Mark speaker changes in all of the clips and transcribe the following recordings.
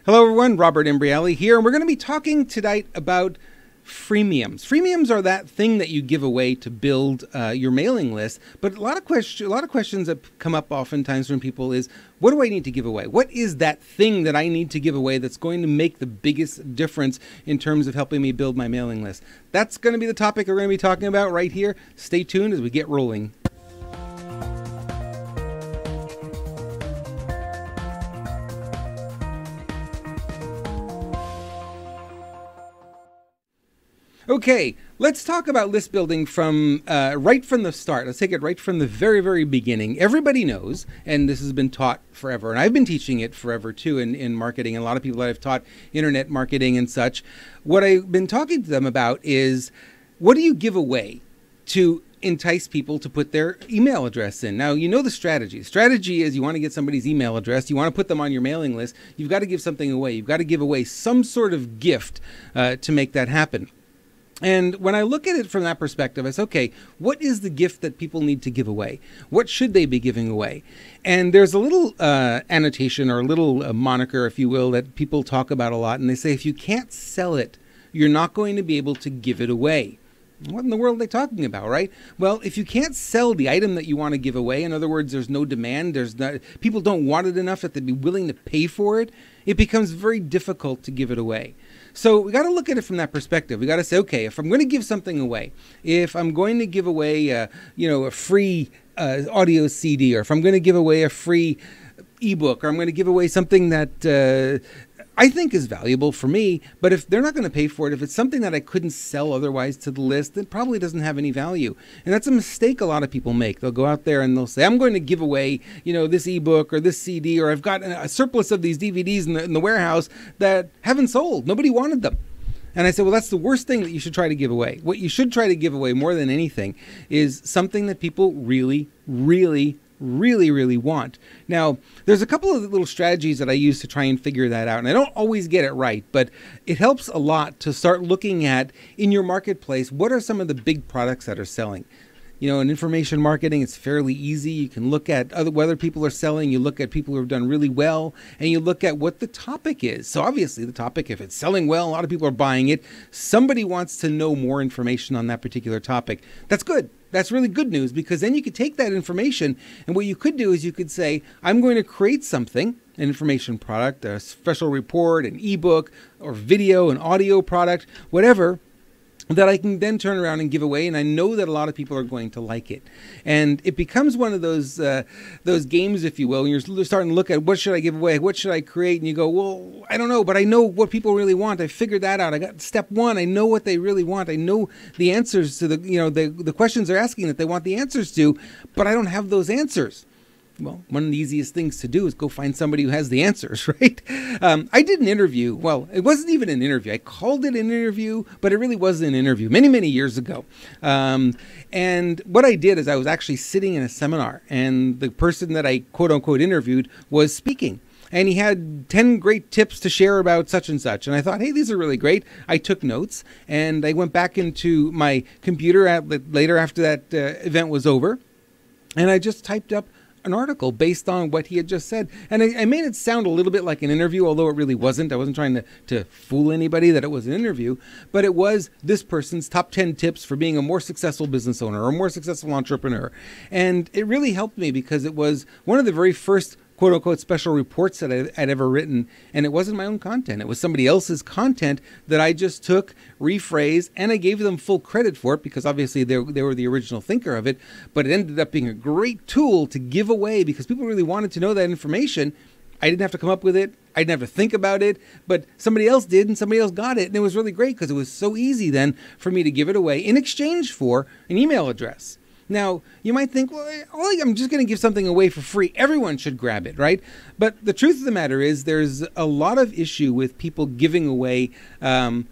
Speaker 1: Hello everyone, Robert Imbriale here, and we're going to be talking tonight about freemiums. Freemiums are that thing that you give away to build your mailing list, but a lot of questions that come up oftentimes from people is, what do I need to give away? What is that thing that I need to give away that's going to make the biggest difference in terms of helping me build my mailing list? That's going to be the topic we're going to be talking about right here. Stay tuned as we get rolling. Okay, let's talk about list building from right from the start. Let's take it right from the very, very beginning. Everybody knows, and this has been taught forever, and I've been teaching it forever too in marketing, and a lot of people that I've taught internet marketing and such. What I've been talking to them about is, what do you give away to entice people to put their email address in? Now, you know the strategy. The strategy is you want to get somebody's email address. You want to put them on your mailing list. You've got to give something away. You've got to give away some sort of gift to make that happen. And when I look at it from that perspective, I say, okay, what is the gift that people need to give away? What should they be giving away? And there's a little annotation or a little moniker, if you will, that people talk about a lot. And they say, if you can't sell it, you're not going to be able to give it away. What in the world are they talking about, right? Well, if you can't sell the item that you want to give away, in other words, there's no demand, people don't want it enough that they'd be willing to pay for it, it becomes very difficult to give it away. So we got to look at it from that perspective. We got to say, okay, if I'm going to give something away, if I'm going to give away, a free audio CD, or if I'm going to give away a free ebook, or I'm going to give away something that I think is valuable for me, but if they're not going to pay for it, if it's something that I couldn't sell otherwise to the list, it probably doesn't have any value. And that's a mistake a lot of people make. They'll go out there and they'll say, I'm going to give away, this ebook or this CD, or I've got a surplus of these DVDs in the warehouse that haven't sold. Nobody wanted them. And I said, well, that's the worst thing that you should try to give away. What you should try to give away more than anything is something that people really, really want. Now, there's a couple of little strategies that I use to try and figure that out, and I don't always get it right, but it helps a lot to start looking at, in your marketplace, what are some of the big products that are selling. In information marketing, it's fairly easy. You can look at whether people are selling, you look at people who have done really well, and you look at what the topic is. So obviously the topic, if it's selling well, a lot of people are buying it. Somebody wants to know more information on that particular topic. That's good. That's really good news, because then you could take that information, and what you could do is you could say, I'm going to create something, an information product, a special report, an ebook, or video, an audio product, whatever, that I can then turn around and give away, and I know that a lot of people are going to like it. And it becomes one of those games, if you will, and you're starting to look at, what should I give away, what should I create, and you go, well, I don't know, but I know what people really want. I figured that out. I got step one. I know what they really want. I know the answers to the questions they're asking that they want the answers to, but I don't have those answers. Well, one of the easiest things to do is go find somebody who has the answers, right? I did an interview. Well, it wasn't even an interview. I called it an interview, but it really wasn't an interview many, many years ago. And what I did is I was actually sitting in a seminar, and the person that I quote unquote interviewed was speaking. And he had 10 great tips to share about such and such. And I thought, hey, these are really great. I took notes, and I went back into my computer later after that event was over, and I just typed up an article based on what he had just said. And I made it sound a little bit like an interview, although it really wasn't. I wasn't trying to fool anybody that it was an interview, but it was this person's top 10 tips for being a more successful business owner or a more successful entrepreneur. And it really helped me, because it was one of the very first quote unquote special reports that I'd ever written. And it wasn't my own content. It was somebody else's content that I just took, rephrased, and I gave them full credit for it, because obviously they were the original thinker of it. But it ended up being a great tool to give away, because people really wanted to know that information. I didn't have to come up with it. I didn't have to think about it, but somebody else did, and somebody else got it. And it was really great, because it was so easy then for me to give it away in exchange for an email address. Now, you might think, well, I'm just going to give something away for free. Everyone should grab it, right? But the truth of the matter is, there's a lot of issue with people giving away. I'm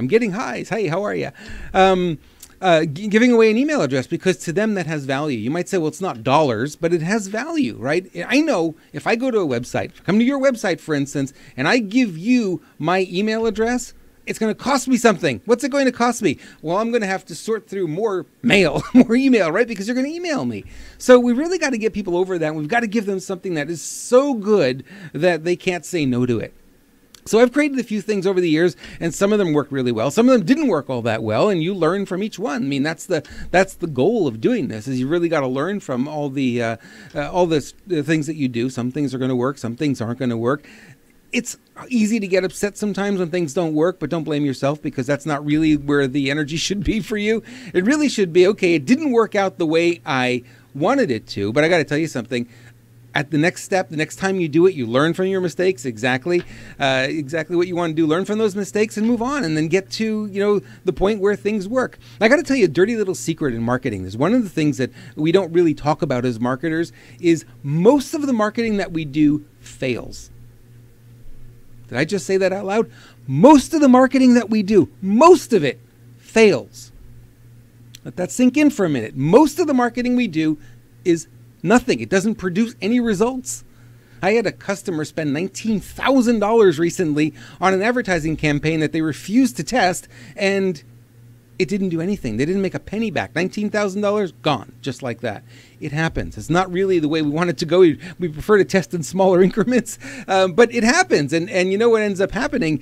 Speaker 1: getting highs. Hey, how are you? Giving away an email address, because to them that has value. You might say, well, it's not dollars, but it has value, right? I know if I go to a website, come to your website, for instance, and I give you my email address, it's going to cost me something. What's it going to cost me? Well, I'm going to have to sort through more mail, more email, right? Because you're going to email me. So we really got to get people over that. We've got to give them something that is so good that they can't say no to it. So I've created a few things over the years, and some of them work really well. Some of them didn't work all that well, and you learn from each one. I mean, that's the goal of doing this, is you really got to learn from all the things that you do. Some things are going to work, some things aren't going to work. It's easy to get upset sometimes when things don't work, but don't blame yourself, because that's not really where the energy should be for you. It really should be, okay, it didn't work out the way I wanted it to, but I got to tell you something. At the next step, the next time you do it, you learn from your mistakes, exactly what you want to do. Learn from those mistakes and move on, and then get to, the point where things work. I got to tell you a dirty little secret in marketing. There's one of the things that we don't really talk about as marketers is most of the marketing that we do fails. Did I just say that out loud? Most of the marketing that we do, most of it fails. Let that sink in for a minute. Most of the marketing we do is nothing. It doesn't produce any results. I had a customer spend $19,000 recently on an advertising campaign that they refused to test, and it didn't do anything. They didn't make a penny back. $19,000 gone, just like that. It happens. It's not really the way we want it to go. We prefer to test in smaller increments, but it happens. And you know what ends up happening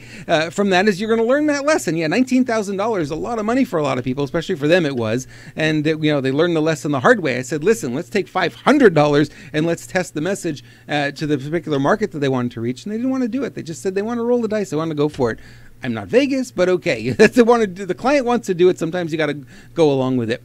Speaker 1: from that is you're going to learn that lesson. Yeah, $19,000 is a lot of money for a lot of people, especially for them it was. And they learned the lesson the hard way. I said, listen, let's take $500 and let's test the message to the particular market that they wanted to reach. And they didn't want to do it. They just said they want to roll the dice. They want to go for it. I'm not Vegas, but okay. That's the client wants to do it. Sometimes you got to go along with it.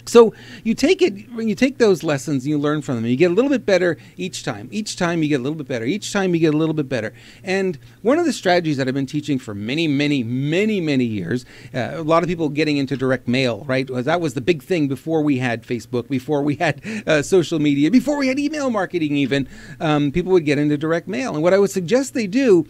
Speaker 1: So you take it, when you take those lessons and you learn from them, and you get a little bit better each time. Each time you get a little bit better. Each time you get a little bit better. And one of the strategies that I've been teaching for many, many, many, many years, a lot of people getting into direct mail, right? That was the big thing before we had Facebook, before we had social media, before we had email marketing even. People would get into direct mail. And what I would suggest they do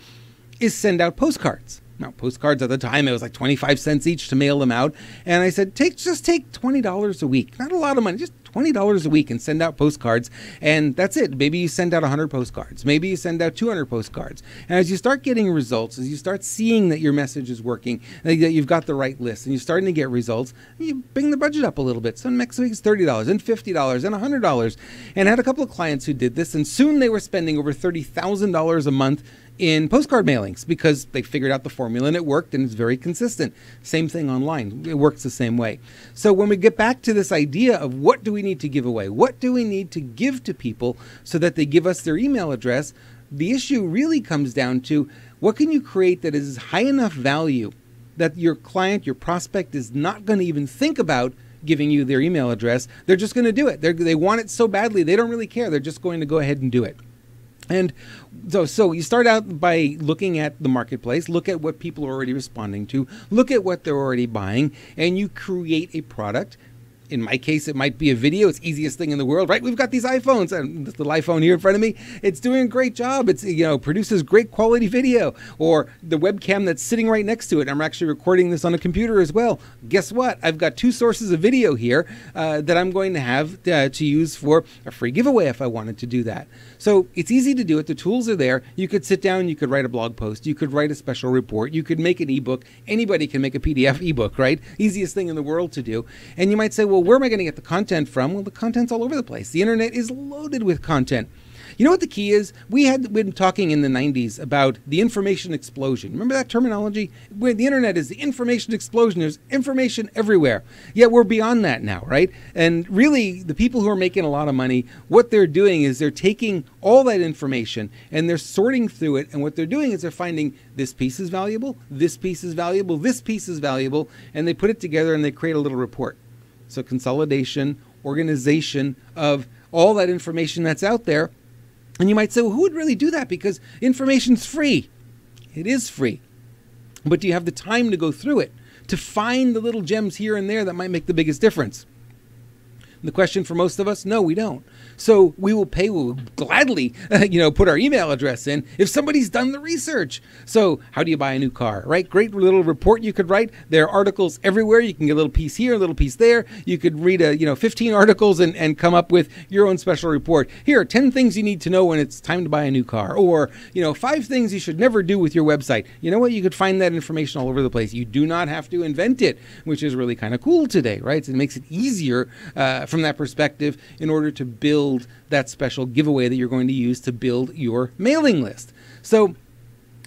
Speaker 1: is send out postcards. Now, postcards at the time, it was like 25 cents each to mail them out. And I said, just take $20 a week. Not a lot of money, just $20 a week, and send out postcards. And that's it. Maybe you send out 100 postcards. Maybe you send out 200 postcards. And as you start getting results, as you start seeing that your message is working, that you've got the right list, and you're starting to get results, you bring the budget up a little bit. So next week's $30 and $50 and $100. And I had a couple of clients who did this, and soon they were spending over $30,000 a month in postcard mailings because they figured out the formula and it worked, and it's very consistent. Same thing online. It works the same way. So when we get back to this idea of what do we need to give away? What do we need to give to people so that they give us their email address? The issue really comes down to what can you create that is high enough value that your client, your prospect, is not going to even think about giving you their email address. They're just going to do it. They want it so badly, they don't really care. They're just going to go ahead and do it. And so you start out by looking at the marketplace, look at what people are already responding to, look at what they're already buying, and you create a product. In my case, it might be a video. It's the easiest thing in the world, right? We've got these iPhones, and this little iPhone here in front of me. It's doing a great job. It's, produces great quality video. Or the webcam that's sitting right next to it. I'm actually recording this on a computer as well. Guess what? I've got 2 sources of video here that I'm going to have to use for a free giveaway if I wanted to do that. So it's easy to do it. The tools are there. You could sit down, you could write a blog post, you could write a special report, you could make an ebook. Anybody can make a PDF ebook, right? Easiest thing in the world to do. And you might say, well, where am I going to get the content from? Well, the content's all over the place. The internet is loaded with content. You know what the key is? We had been talking in the 90s about the information explosion. Remember that terminology? Where the internet is the information explosion. There's information everywhere. Yet we're beyond that now, right? And really, the people who are making a lot of money, what they're doing is they're taking all that information and they're sorting through it. And what they're doing is they're finding this piece is valuable, this piece is valuable, this piece is valuable, and they put it together and they create a little report. So consolidation, organization of all that information that's out there. And you might say, well, who would really do that? Because information's free. It is free. But do you have the time to go through it, to find the little gems here and there that might make the biggest difference? The question for most of us, no, we don't. So we'll gladly, put our email address in if somebody's done the research. So how do you buy a new car, right? Great little report you could write. There are articles everywhere. You can get a little piece here, a little piece there. You could read 15 articles and come up with your own special report. Here are 10 things you need to know when it's time to buy a new car, or 5 things you should never do with your website. You know what? You could find that information all over the place. You do not have to invent it, which is really kind of cool today, right? So it makes it easier from that perspective in order to build that special giveaway that you're going to use to build your mailing list. So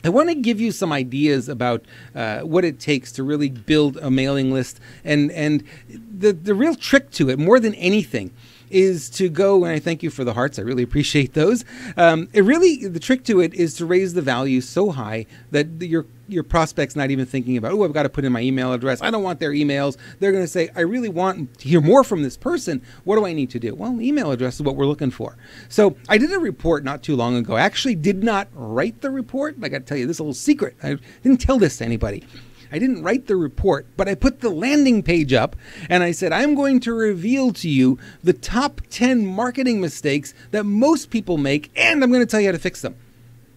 Speaker 1: I want to give you some ideas about what it takes to really build a mailing list, and the real trick to it, more than anything, is to go, and I thank you for the hearts, I really appreciate those. The trick to it is to raise the value so high that your prospect's not even thinking about, oh, I've got to put in my email address. I don't want their emails. They're going to say, I really want to hear more from this person. What do I need to do? Well, email address is what we're looking for. So I did a report not too long ago. I actually did not write the report. I got to tell you this little secret. I didn't tell this to anybody. I didn't write the report, but I put the landing page up and I said, I'm going to reveal to you the top 10 marketing mistakes that most people make, and I'm going to tell you how to fix them.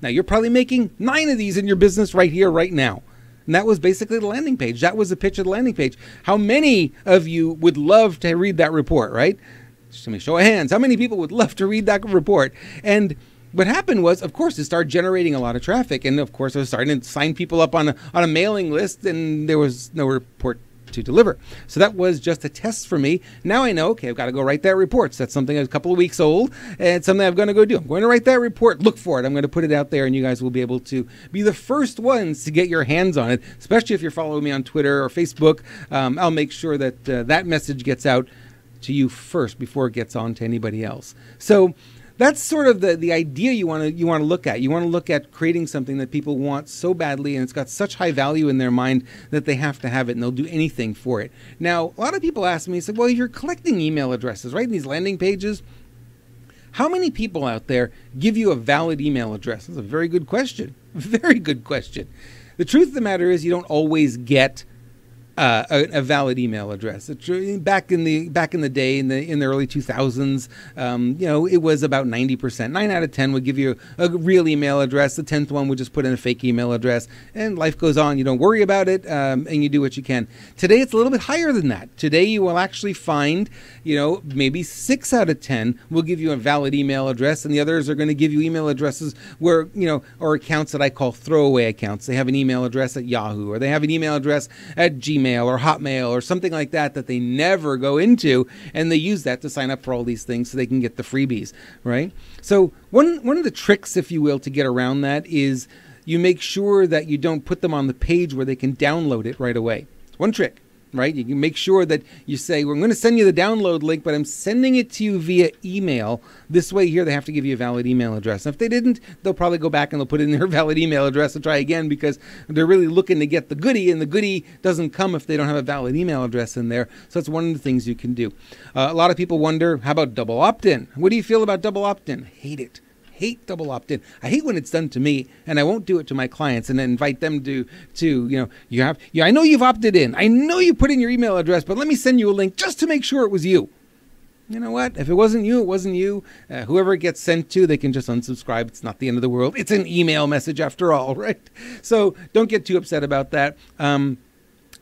Speaker 1: Now, you're probably making 9 of these in your business right here, right now. And that was basically the landing page. That was the pitch of the landing page. How many of you would love to read that report, right? Just let me show of hands. How many people would love to read that report? And what happened was, of course, it started generating a lot of traffic. And of course, I was starting to sign people up on a mailing list, and there was no report to deliver. So that was just a test for me. Now I know, okay, I've got to go write that report. So that's something that's a couple of weeks old, and it's something I'm going to go do. I'm going to write that report. Look for it. I'm going to put it out there, and you guys will be able to be the first ones to get your hands on it, especially if you're following me on Twitter or Facebook. I'll make sure that that message gets out to you first before it gets on to anybody else. So that's sort of the idea you want to look at. You want to look at creating something that people want so badly, and it's got such high value in their mind that they have to have it, and they'll do anything for it. Now, a lot of people ask me, say, well, you're collecting email addresses, right? In these landing pages, how many people out there give you a valid email address? That's a very good question. Very good question. The truth of the matter is you don't always get a valid email address. Back in the day, in the early 2000s, it was about 90%. 9 out of 10 would give you a real email address. The 10th one would just put in a fake email address, and life goes on. You don't worry about it, and you do what you can. Today, it's a little bit higher than that. Today, you will actually find, maybe 6 out of 10 will give you a valid email address, and the others are going to give you email addresses where, or accounts that I call throwaway accounts. They have an email address at Yahoo, or they have an email address at Gmail, or Hotmail or something like that they never go into, and they use that to sign up for all these things so they can get the freebies, right? So one of the tricks, if you will, to get around that is you make sure that you don't put them on the page where they can download it right away. One trick. Right? You can make sure that you say, well, I'm going to send you the download link, but I'm sending it to you via email. This way here, they have to give you a valid email address. And if they didn't, they'll probably go back and they'll put in their valid email address and try again, because they're really looking to get the goodie, and the goodie doesn't come if they don't have a valid email address in there. So that's one of the things you can do. A lot of people wonder, how about double opt-in? What do you feel about double opt-in? Hate it. Hate double opt-in. I hate when it's done to me, and I won't do it to my clients, and then invite them to I know you've opted in. I know you put in your email address, but let me send you a link just to make sure it was you. You know what? If it wasn't you, it wasn't you. Whoever it gets sent to, they can just unsubscribe. It's not the end of the world. It's an email message after all, right? So don't get too upset about that.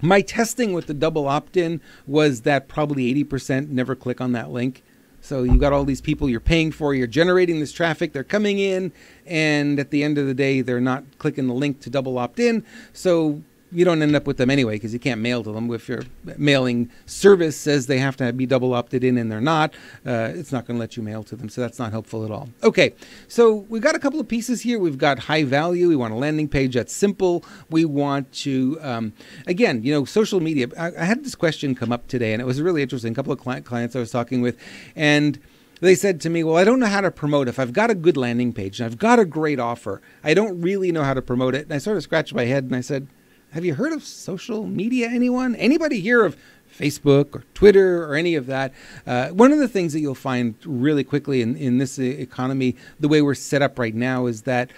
Speaker 1: My testing with the double opt-in was that probably 80% never click on that link. So you've got all these people you're paying for, you're generating this traffic, they're coming in, and at the end of the day, they're not clicking the link to double opt-in. So you don't end up with them anyway, because you can't mail to them. If your mailing service says they have to be double opted in and they're not, it's not going to let you mail to them. So that's not helpful at all. Okay, so we've got a couple of pieces here. We've got high value. We want a landing page that's simple. We want to, again, social media. I had this question come up today, and it was really interesting. A couple of clients I was talking with, and they said to me, well, I don't know how to promote. If I've got a good landing page and I've got a great offer, I don't really know how to promote it. And I sort of scratched my head and I said, have you heard of social media, anyone? Anybody hear of Facebook or Twitter or any of that? One of the things that you'll find really quickly in this economy, the way we're set up right now, is that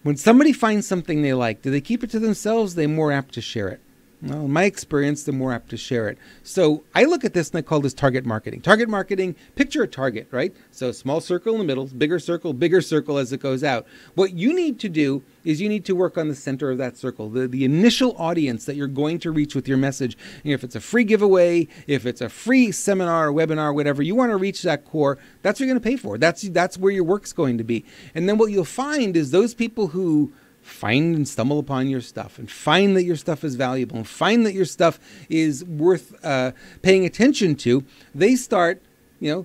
Speaker 1: when somebody finds something they like, do they keep it to themselves? They're more apt to share it. Well, in my experience, they're more apt to share it. So I look at this and I call this target marketing. Target marketing, picture a target, right? So small circle in the middle, bigger circle as it goes out. What you need to do is you need to work on the center of that circle, the initial audience that you're going to reach with your message. And if it's a free giveaway, if it's a free seminar, webinar, whatever, you want to reach that core, that's what you're going to pay for. That's where your work's going to be. And then what you'll find is those people who find and stumble upon your stuff and find that your stuff is valuable and find that your stuff is worth paying attention to, they start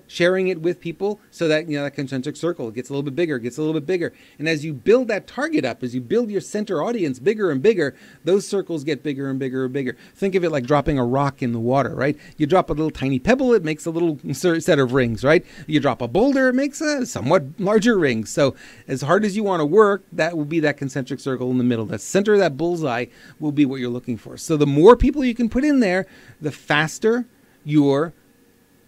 Speaker 1: sharing it with people so that, that concentric circle gets a little bit bigger, gets a little bit bigger. And as you build that target up, as you build your center audience bigger and bigger, those circles get bigger and bigger and bigger. Think of it like dropping a rock in the water, right? You drop a little tiny pebble, it makes a little set of rings, right? You drop a boulder, it makes a somewhat larger ring. So as hard as you want to work, that will be that concentric circle in the middle. The center of that bullseye will be what you're looking for. So the more people you can put in there, the faster your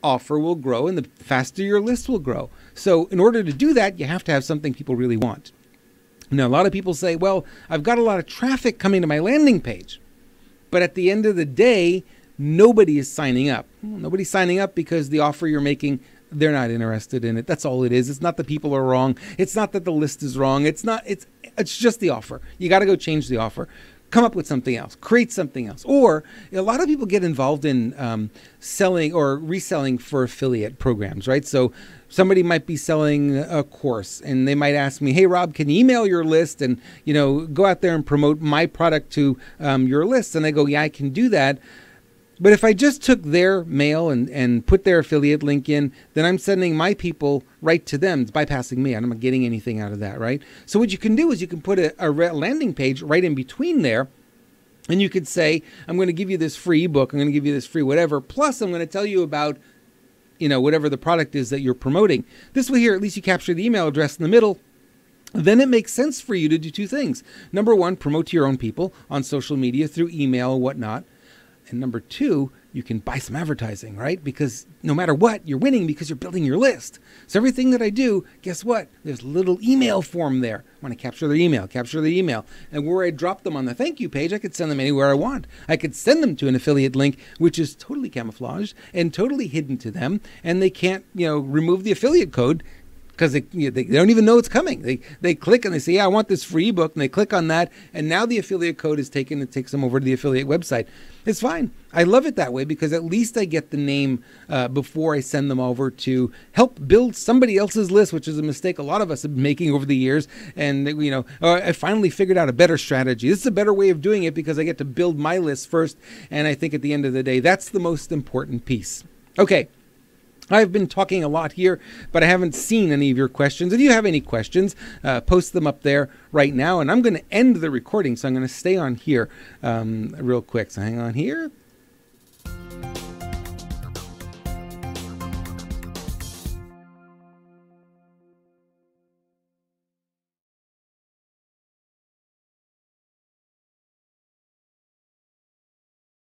Speaker 1: offer will grow and the faster your list will grow. So in order to do that, you have to have something people really want. Now, a lot of people say, well, I've got a lot of traffic coming to my landing page, but at the end of the day, nobody is signing up. Well, nobody's signing up because the offer you're making, they're not interested in it. That's all it is. It's not that people are wrong. It's not that the list is wrong. It's just the offer. You got to go change the offer. Come up with something else, create something else. Or a lot of people get involved in selling or reselling for affiliate programs, right? So somebody might be selling a course and they might ask me, hey, Rob, can you email your list and, go out there and promote my product to your list? And I go, yeah, I can do that. But if I just took their mail and put their affiliate link in, then I'm sending my people right to them. It's bypassing me. I'm not getting anything out of that, right? So what you can do is you can put a landing page right in between there. And you could say, I'm going to give you this free ebook. I'm going to give you this free whatever. Plus, I'm going to tell you about, whatever the product is that you're promoting. This way here, at least you capture the email address in the middle. Then it makes sense for you to do two things. Number one, promote to your own people on social media through email or whatnot. And number two, you can buy some advertising, right? Because no matter what, you're winning because you're building your list. So everything that I do, guess what? There's a little email form there. I want to capture their email. And where I drop them on the thank you page, I could send them anywhere I want. I could send them to an affiliate link, which is totally camouflaged and totally hidden to them. And they can't, remove the affiliate code because they don't even know it's coming. They click and they say, yeah, I want this free ebook. And they click on that. And now the affiliate code is taken and takes them over to the affiliate website. It's fine. I love it that way because at least I get the name before I send them over to help build somebody else's list, which is a mistake a lot of us have been making over the years. And, I finally figured out a better strategy. This is a better way of doing it because I get to build my list first. And I think at the end of the day, that's the most important piece. Okay. I've been talking a lot here, but I haven't seen any of your questions. If you have any questions, post them up there right now. And I'm going to end the recording, so I'm going to stay on here real quick. So hang on here.